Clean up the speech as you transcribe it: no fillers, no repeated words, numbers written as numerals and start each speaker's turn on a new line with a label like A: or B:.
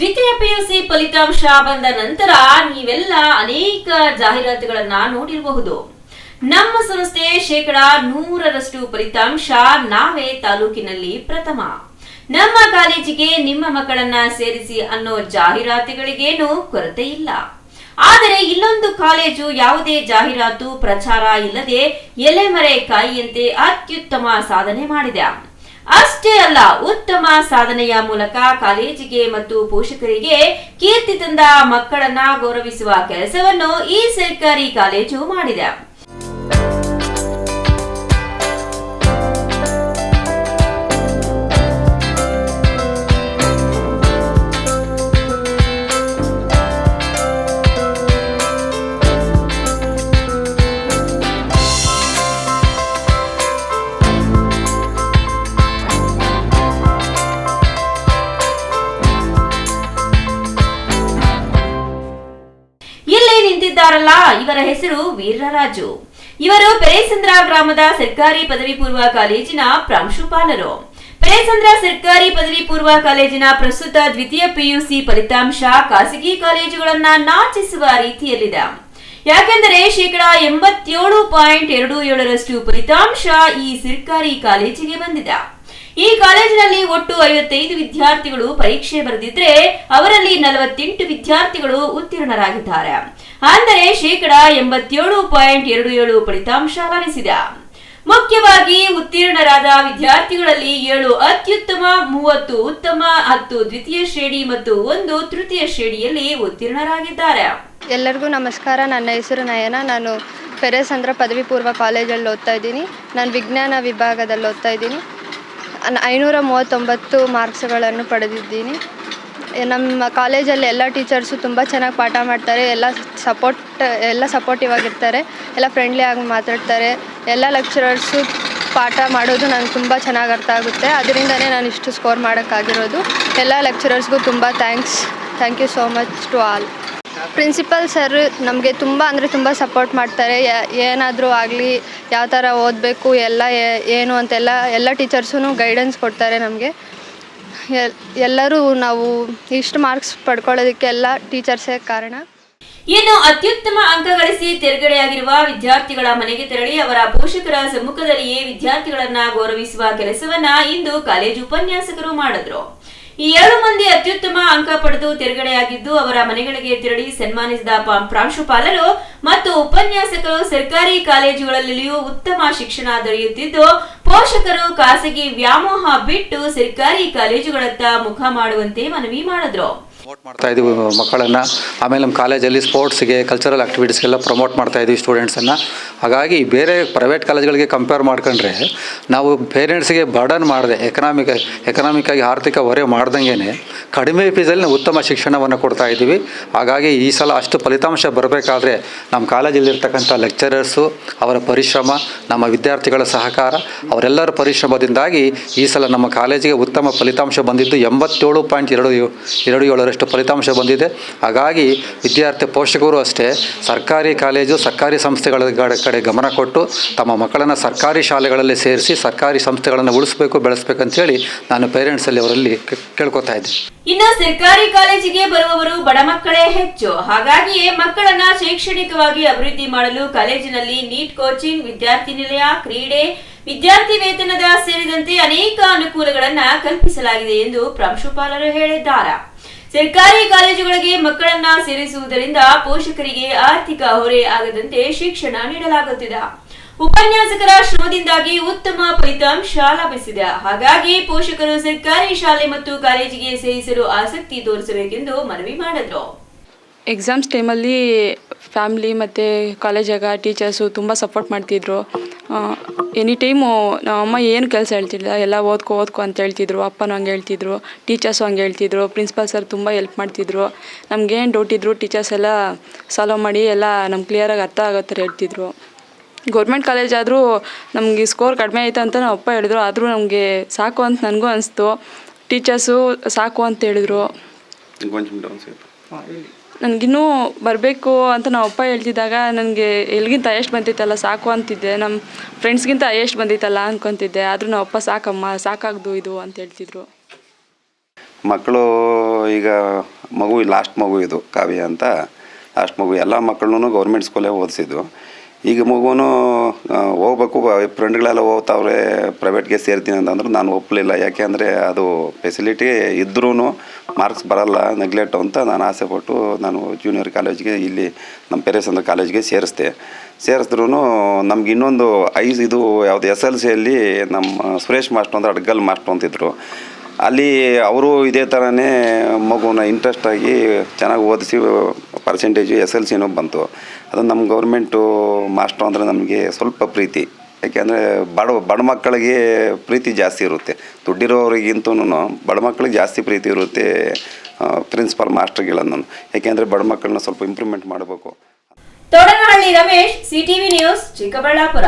A: ದ್ವಿತೀಯ ಪಿಯುಸಿ ಫಲಿತಾಂಶ ಬಂದ ನಂತರ ನೀವೆಲ್ಲ ಅನೇಕ ಜಾಹೀರಾತುಗಳನ್ನ ನೋಡಿರಬಹುದು. ನಮ್ಮ ಸಂಸ್ಥೆ 100% ಫಲಿತಾಂಶ, ನಾವೇ ತಾಲೂಕಿನಲ್ಲಿ ಪ್ರಥಮ, ನಮ್ಮ ಕಾಲೇಜಿಗೆ ನಿಮ್ಮ ಮಕ್ಕಳನ್ನ ಸೇರಿಸಿ ಅನ್ನೋ ಜಾಹೀರಾತುಗಳಿಗೇನು ಕೊರತೆ ಇಲ್ಲ. ಆದರೆ ಇಲ್ಲೊಂದು ಕಾಲೇಜು ಯಾವುದೇ ಜಾಹೀರಾತು ಪ್ರಚಾರ ಇಲ್ಲದೆ ಎಲೆಮರೆ ಕಾಯಿಯಂತೆ ಅತ್ಯುತ್ತಮ ಸಾಧನೆ ಮಾಡಿದೆ. ಅಷ್ಟೇ ಅಲ್ಲ, ಉತ್ತಮ ಸಾಧನೆಯ ಮೂಲಕ ಕಾಲೇಜಿಗೆ ಮತ್ತು ಪೋಷಕರಿಗೆ ಕೀರ್ತಿ ತಂದ ಮಕ್ಕಳನ್ನ ಗೌರವಿಸುವ ಕೆಲಸವನ್ನು ಈ ಸರ್ಕಾರಿ ಕಾಲೇಜು ಮಾಡಿದೆ. ನಿಂತಿದ್ದಾರಲ್ಲ, ಇವರ ಹೆಸರು ವೀರರಾಜು. ಇವರು ಪೆರೇಸಂದ್ರ ಗ್ರಾಮದ ಸರ್ಕಾರಿ ಪದವಿ ಪೂರ್ವ ಕಾಲೇಜಿನ ಪ್ರಾಂಶುಪಾಲರು. ಪೆರೇಸಂದ್ರ ಸರ್ಕಾರಿ ಪದವಿ ಪೂರ್ವ ಕಾಲೇಜಿನ ಪ್ರಸ್ತುತ ದ್ವಿತೀಯ ಪಿಯುಸಿ ಫಲಿತಾಂಶ ಖಾಸಗಿ ಕಾಲೇಜುಗಳನ್ನ ನಾಚಿಸುವ ರೀತಿಯಲ್ಲಿದೆ. ಯಾಕೆಂದರೆ 87.27% ಫಲಿತಾಂಶ ಈ ಸರ್ಕಾರಿ ಕಾಲೇಜಿಗೆ ಬಂದಿದೆ. ಈ ಕಾಲೇಜಿನಲ್ಲಿ ಒಟ್ಟು 55 ವಿದ್ಯಾರ್ಥಿಗಳು ಪರೀಕ್ಷೆ ಬರೆದಿದ್ರೆ ಅವರಲ್ಲಿ 48 ವಿದ್ಯಾರ್ಥಿಗಳು ಉತ್ತೀರ್ಣರಾಗಿದ್ದಾರೆ. ಅಂದರೆ 87.27% ಫಲಿತಾಂಶ ಲಭಿಸಿದೆ. ಮುಖ್ಯವಾಗಿ ಉತ್ತೀರ್ಣರಾದ ವಿದ್ಯಾರ್ಥಿಗಳಲ್ಲಿ 7 ಅತ್ಯುತ್ತಮ, 30 ಉತ್ತಮ, 10 ದ್ವಿತೀಯ ಶ್ರೇಣಿ ಮತ್ತು 1 ತೃತೀಯ ಶ್ರೇಣಿಯಲ್ಲಿ ಉತ್ತೀರ್ಣರಾಗಿದ್ದಾರೆ.
B: ಎಲ್ಲರಿಗೂ ನಮಸ್ಕಾರ. ನನ್ನ ಹೆಸರು ನಯನ. ನಾನು ಪೆರೇಸಂದ್ರ ಪದವಿ ಪೂರ್ವ ಕಾಲೇಜಲ್ಲಿ ಓದ್ತಾ ಇದ್ದೀನಿ. ನಾನು ವಿಜ್ಞಾನ ವಿಭಾಗದಲ್ಲಿ ಓದ್ತಾ ಇದ್ದೀನಿ. 539 ಮಾರ್ಕ್ಸ್ಗಳನ್ನು ಪಡೆದಿದ್ದೀನಿ. ನಮ್ಮ ಕಾಲೇಜಲ್ಲಿ ಎಲ್ಲ ಟೀಚರ್ಸು ತುಂಬ ಚೆನ್ನಾಗಿ ಪಾಠ ಮಾಡ್ತಾರೆ. ಎಲ್ಲ ಸಪೋರ್ಟಿವ್ ಆಗಿರ್ತಾರೆ. ಎಲ್ಲ ಫ್ರೆಂಡ್ಲಿ ಆಗಿ ಮಾತಾಡ್ತಾರೆ. ಎಲ್ಲ ಲೆಕ್ಚರರ್ಸು ಪಾಠ ಮಾಡೋದು ನನಗೆ ತುಂಬ ಚೆನ್ನಾಗಿ ಅರ್ಥ ಆಗುತ್ತೆ. ಅದರಿಂದನೇ ನಾನು ಇಷ್ಟು ಸ್ಕೋರ್ ಮಾಡೋಕ್ಕಾಗಿರೋದು. ಎಲ್ಲ ಲೆಕ್ಚರರ್ಸ್ಗೂ ತುಂಬ thank you so much to all. Principal sir ನಮಗೆ ತುಂಬ ಸಪೋರ್ಟ್ ಮಾಡ್ತಾರೆ. ಏನಾದರೂ ಆಗಲಿ, ಯಾವ ಥರ ಓದಬೇಕು, ಏನು ಅಂತೆಲ್ಲ ಎಲ್ಲ ಟೀಚರ್ಸೂ ಗೈಡೆನ್ಸ್ ಕೊಡ್ತಾರೆ ನಮಗೆ. ಎಲ್ಲರೂ ನಾವು ಇಷ್ಟು ಮಾರ್ಕ್ಸ್ ಪಡ್ಕೊಳ್ಳೋದಕ್ಕೆ ಎಲ್ಲ ಟೀಚರ್ಸೇ ಕಾರಣ.
A: ಇನ್ನು ಅತ್ಯುತ್ತಮ ಅಂಕ ಗಳಿಸಿ ತೇರ್ಗಡೆಯಾಗಿರುವ ವಿದ್ಯಾರ್ಥಿಗಳ ಮನೆಗೆ ತೆರಳಿ ಅವರ ಪೋಷಕರ ಸಮ್ಮುಖದಲ್ಲಿಯೇ ವಿದ್ಯಾರ್ಥಿಗಳನ್ನ ಗೌರವಿಸುವ ಕೆಲಸವನ್ನ ಇಂದು ಕಾಲೇಜು ಉಪನ್ಯಾಸಕರು ಮಾಡಿದ್ರು. ಈ 7 ಮಂದಿ ಅತ್ಯುತ್ತಮ ಅಂಕ ಪಡೆದು ತೇರ್ಗಡೆಯಾಗಿದ್ದು ಅವರ ಮನೆಗಳಿಗೆ ತೆರಳಿ ಸನ್ಮಾನಿಸಿದ ಪ್ರಾಂಶುಪಾಲರು ಮತ್ತು ಉಪನ್ಯಾಸಕರು ಸರ್ಕಾರಿ ಕಾಲೇಜುಗಳಲ್ಲಿಯೂ ಉತ್ತಮ ಶಿಕ್ಷಣ ದೊರೆಯುತ್ತಿದ್ದು ಪೋಷಕರು ಖಾಸಗಿ ವ್ಯಾಮೋಹ ಬಿಟ್ಟು ಸರ್ಕಾರಿ ಕಾಲೇಜುಗಳತ್ತ ಮುಖ ಮಾಡುವಂತೆ ಮನವಿ ಮಾಡಿದ್ರು.
C: ಪ್ರಮೋಟ್ ಮಾಡ್ತಾ ಇದ್ದೀವಿ ಮಕ್ಕಳನ್ನು. ಆಮೇಲೆ ನಮ್ಮ ಕಾಲೇಜಲ್ಲಿ ಸ್ಪೋರ್ಟ್ಸ್ಗೆ, ಕಲ್ಚರಲ್ ಆ್ಯಕ್ಟಿವಿಟೀಸ್ಗೆಲ್ಲ ಪ್ರಮೋಟ್ ಮಾಡ್ತಾ ಇದ್ದೀವಿ ಸ್ಟೂಡೆಂಟ್ಸನ್ನು. ಹಾಗಾಗಿ ಬೇರೆ ಪ್ರೈವೇಟ್ ಕಾಲೇಜ್ಗಳಿಗೆ ಕಂಪೇರ್ ಮಾಡ್ಕೊಂಡ್ರೆ ನಾವು ಪೇರೆಂಟ್ಸ್ಗೆ ಬರ್ಡನ್ ಮಾಡದೆ ಎಕನಾಮಿಕ್ಕಾಗಿ ಆರ್ಥಿಕ ಹೊರೆ ಮಾಡ್ದಂಗೆ ಕಡಿಮೆ ಫೀಸಲ್ಲಿ ನಾವು ಉತ್ತಮ ಶಿಕ್ಷಣವನ್ನು ಕೊಡ್ತಾ ಇದ್ದೀವಿ. ಹಾಗಾಗಿ ಈ ಸಲ ಅಷ್ಟು ಫಲಿತಾಂಶ ಬರಬೇಕಾದ್ರೆ ನಮ್ಮ ಕಾಲೇಜಲ್ಲಿರ್ತಕ್ಕಂಥ ಲೆಕ್ಚರರ್ಸು, ಅವರ ಪರಿಶ್ರಮ, ನಮ್ಮ ವಿದ್ಯಾರ್ಥಿಗಳ ಸಹಕಾರ, ಅವರೆಲ್ಲರ ಪರಿಶ್ರಮದಿಂದಾಗಿ ಈ ಸಲ ನಮ್ಮ ಕಾಲೇಜಿಗೆ ಉತ್ತಮ ಫಲಿತಾಂಶ ಬಂದಿದ್ದು 87.27% ಫಲಿತಾಂಶ ಬಂದಿದೆ. ಹಾಗಾಗಿ ವಿದ್ಯಾರ್ಥಿ ಪೋಷಕರು ಅಷ್ಟೇ ಸರ್ಕಾರಿ ಕಾಲೇಜು, ಸರ್ಕಾರಿ ಸಂಸ್ಥೆಗಳ ಕಡೆ ಗಮನ ಕೊಟ್ಟು ತಮ್ಮ ಮಕ್ಕಳನ್ನು ಸರ್ಕಾರಿ ಶಾಲೆಗಳಲ್ಲಿ ಸೇರಿಸಿ ಸರ್ಕಾರಿ ಸಂಸ್ಥೆಗಳನ್ನು ಉಳಿಸಬೇಕು, ಬೆಳೆಸಬೇಕಂತೇಳಿ ನಾನು ಪೇರೆಂಟ್ಸಲ್ಲಿ ಅವರಲ್ಲಿ ಕೇಳ್ಕೊತಾ ಇದ್ದೀನಿ.
A: ಇನ್ನು ಸರ್ಕಾರಿ ಕಾಲೇಜಿಗೆ ಬರುವವರು ಬಡ ಮಕ್ಕಳೇ ಹೆಚ್ಚು. ಹಾಗಾಗಿಯೇ ಮಕ್ಕಳನ್ನ ಶೈಕ್ಷಣಿಕವಾಗಿ ಅಭಿವೃದ್ಧಿ ಮಾಡಲು ಕಾಲೇಜಿನಲ್ಲಿ ನೀಟ್ ಕೋಚಿಂಗ್, ವಿದ್ಯಾರ್ಥಿ ನಿಲಯ, ಕ್ರೀಡೆ, ವಿದ್ಯಾರ್ಥಿ ವೇತನದ ಸೇರಿದಂತೆ ಅನೇಕ ಅನುಕೂಲಗಳನ್ನ ಕಲ್ಪಿಸಲಾಗಿದೆ ಎಂದು ಪ್ರಾಂಶುಪಾಲರು ಹೇಳಿದ್ದಾರೆ. ಸರ್ಕಾರಿ ಕಾಲೇಜುಗಳಿಗೆ ಮಕ್ಕಳನ್ನ ಸೇರಿಸುವುದರಿಂದ ಪೋಷಕರಿಗೆ ಆರ್ಥಿಕ ಹೊರೆ ಆಗದಂತೆ ಶಿಕ್ಷಣ ನೀಡಲಾಗುತ್ತಿದೆ. ಉಪನ್ಯಾಸಕರ ಶ್ರಮದಿಂದಾಗಿ ಉತ್ತಮ ಫಲಿತಾಂಶ ಲಭಿಸಿದೆ. ಹಾಗಾಗಿ ಪೋಷಕರು ಸರ್ಕಾರಿ ಶಾಲೆ ಮತ್ತು ಕಾಲೇಜಿಗೆ ಸೇರಿಸಲು ಆಸಕ್ತಿ ತೋರಿಸಬೇಕೆಂದು ಮನವಿ ಮಾಡಿದ್ರು.
D: ಎಕ್ಸಾಮ್ಸ್ ಟೈಮಲ್ಲಿ ಫ್ಯಾಮಿಲಿ ಮತ್ತು ಕಾಲೇಜಾಗ ಟೀಚರ್ಸು ತುಂಬ ಸಪೋರ್ಟ್ ಮಾಡ್ತಿದ್ರು. ಎನಿ ಟೈಮು ನಮ್ಮಮ್ಮ ಏನು ಕೆಲಸ ಹೇಳ್ತಿಲ್ಲ, ಎಲ್ಲ ಓದ್ಕೊ ಅಂತ ಹೇಳ್ತಿದ್ರು. ಅಪ್ಪನೂ ಹಂಗೆ ಹೇಳ್ತಿದ್ರು, ಟೀಚರ್ಸು ಹಂಗೆ ಹೇಳ್ತಿದ್ರು. ಪ್ರಿನ್ಸಿಪಾಲ್ ಸರ್ ತುಂಬ ಹೆಲ್ಪ್ ಮಾಡ್ತಿದ್ರು. ನಮಗೇನು ಡೌಟ್ ಇದ್ರು ಟೀಚರ್ಸ್ ಎಲ್ಲ ಸಾಲ್ವ್ ಮಾಡಿ ಎಲ್ಲ ನಮ್ಗೆ ಕ್ಲಿಯರಾಗಿ ಅರ್ಥ ಆಗೋ ಥರ ಹೇಳ್ತಿದ್ರು. ಗೌರ್ಮೆಂಟ್ ಕಾಲೇಜ್ ಆದರೂ ನಮಗೆ ಸ್ಕೋರ್ ಕಡಿಮೆ ಆಯಿತು ಅಂತ ನಮ್ಮ ಅಪ್ಪ ಹೇಳಿದ್ರು. ಆದರೂ ನಮಗೆ ಸಾಕು ಅಂತ ನನಗೂ ಅನಿಸ್ತು. ಟೀಚರ್ಸು ಸಾಕು ಅಂತ ಹೇಳಿದ್ರು. ನನಗಿನ್ನೂ ಬರಬೇಕು ಅಂತ ನಮ್ಮ ಅಪ್ಪ ಹೇಳ್ತಿದ್ದಾಗ ನನಗೆ ಎಲ್ಗಿಂತ ಹೈಯೆಸ್ಟ್ ಬಂದಿತ್ತಲ್ಲ ಸಾಕು ಅಂತಿದ್ದೆ. ನಮ್ಮ ಫ್ರೆಂಡ್ಸ್ಗಿಂತ ಹೈಯೆಸ್ಟ್ ಬಂದಿತ್ತಲ್ಲ ಅಂದ್ಕೊತಿದ್ದೆ. ಆದರೂ ನಮ್ಮ ಅಪ್ಪ ಸಾಕಮ್ಮ, ಸಾಕಾಗ್ದು ಇದು ಅಂತ ಹೇಳ್ತಿದ್ರು.
E: ಮಕ್ಕಳು ಈಗ ಮಗು ಲಾಸ್ಟ್ ಮಗು ಇದು ಕಾವ್ಯ ಅಂತ ಲಾಸ್ಟ್ ಮಗು. ಎಲ್ಲ ಮಕ್ಕಳನ್ನೂ ಗೌರ್ಮೆಂಟ್ ಸ್ಕೂಲೇ ಓದಿಸಿದ್ದು. ಈಗ ಮಗುನು ಹೋಗ್ಬೇಕು, ಫ್ರೆಂಡ್ಗಳೆಲ್ಲ ಹೋಗ್ತಾವ್ರೆ ಪ್ರೈವೇಟ್ಗೆ ಸೇರ್ತೀನಿ ಅಂತಂದ್ರೆ ನಾನು ಒಪ್ಪಲಿಲ್ಲ. ಯಾಕೆ ಅಂದರೆ ಅದು ಫೆಸಿಲಿಟಿ ಇದ್ರೂ ಮಾರ್ಕ್ಸ್ ಬರಲ್ಲ, ನೆಗ್ಲೆಕ್ಟ್ ಅಂತ ನಾನು ಆಸೆಪಟ್ಟು ನಾನು ಜೂನಿಯರ್ ಕಾಲೇಜ್ಗೆ ಇಲ್ಲಿ ನಮ್ಮ ಪೇರೆಸಂದ್ರ ಕಾಲೇಜ್ಗೆ ಸೇರಿಸಿದ್ರು ನಮ್ಗೆ ಇನ್ನೊಂದು ಇದು ಯಾವುದು SLCಯಲ್ಲಿ ನಮ್ಮ ಸುರೇಶ್ ಮಾಸ್ಟ್ರು ಅಂತ ಅಡ್ಗಲ್ ಮಾಸ್ಟ್ರು ಅಂತಿದ್ರು. ಅಲ್ಲಿ ಅವರು ಇದೇ ಥರನೇ ಮಗುನ ಇಂಟ್ರೆಸ್ಟಾಗಿ ಚೆನ್ನಾಗಿ ಓದಿಸಿ ಪರ್ಸೆಂಟೇಜು SLCನೂ ಬಂತು. ಅದು ನಮ್ಮ ಗೌರ್ಮೆಂಟು ಮಾಸ್ಟ್ರು ಅಂದರೆ ನಮಗೆ ಸ್ವಲ್ಪ ಪ್ರೀತಿ. ಯಾಕೆಂದರೆ ಬಡ ಮಕ್ಕಳಿಗೆ ಪ್ರೀತಿ ಜಾಸ್ತಿ ಇರುತ್ತೆ, ದುಡ್ಡಿರೋರಿಗಿಂತೂ ಬಡ ಮಕ್ಕಳಿಗೆ ಜಾಸ್ತಿ ಪ್ರೀತಿ ಇರುತ್ತೆ ಪ್ರಿನ್ಸಿಪಾಲ್ ಮಾಸ್ಟ್ರುಗಳನ್ನು. ಯಾಕೆಂದರೆ ಬಡ ಮಕ್ಕಳನ್ನ ಸ್ವಲ್ಪ ಇಂಪ್ರೂವ್ಮೆಂಟ್ ಮಾಡಬೇಕು.
A: ತೋಡನಹಳ್ಳಿ ರಮೇಶ್, CTV ನ್ಯೂಸ್, ಚಿಕ್ಕಬಳ್ಳಾಪುರ.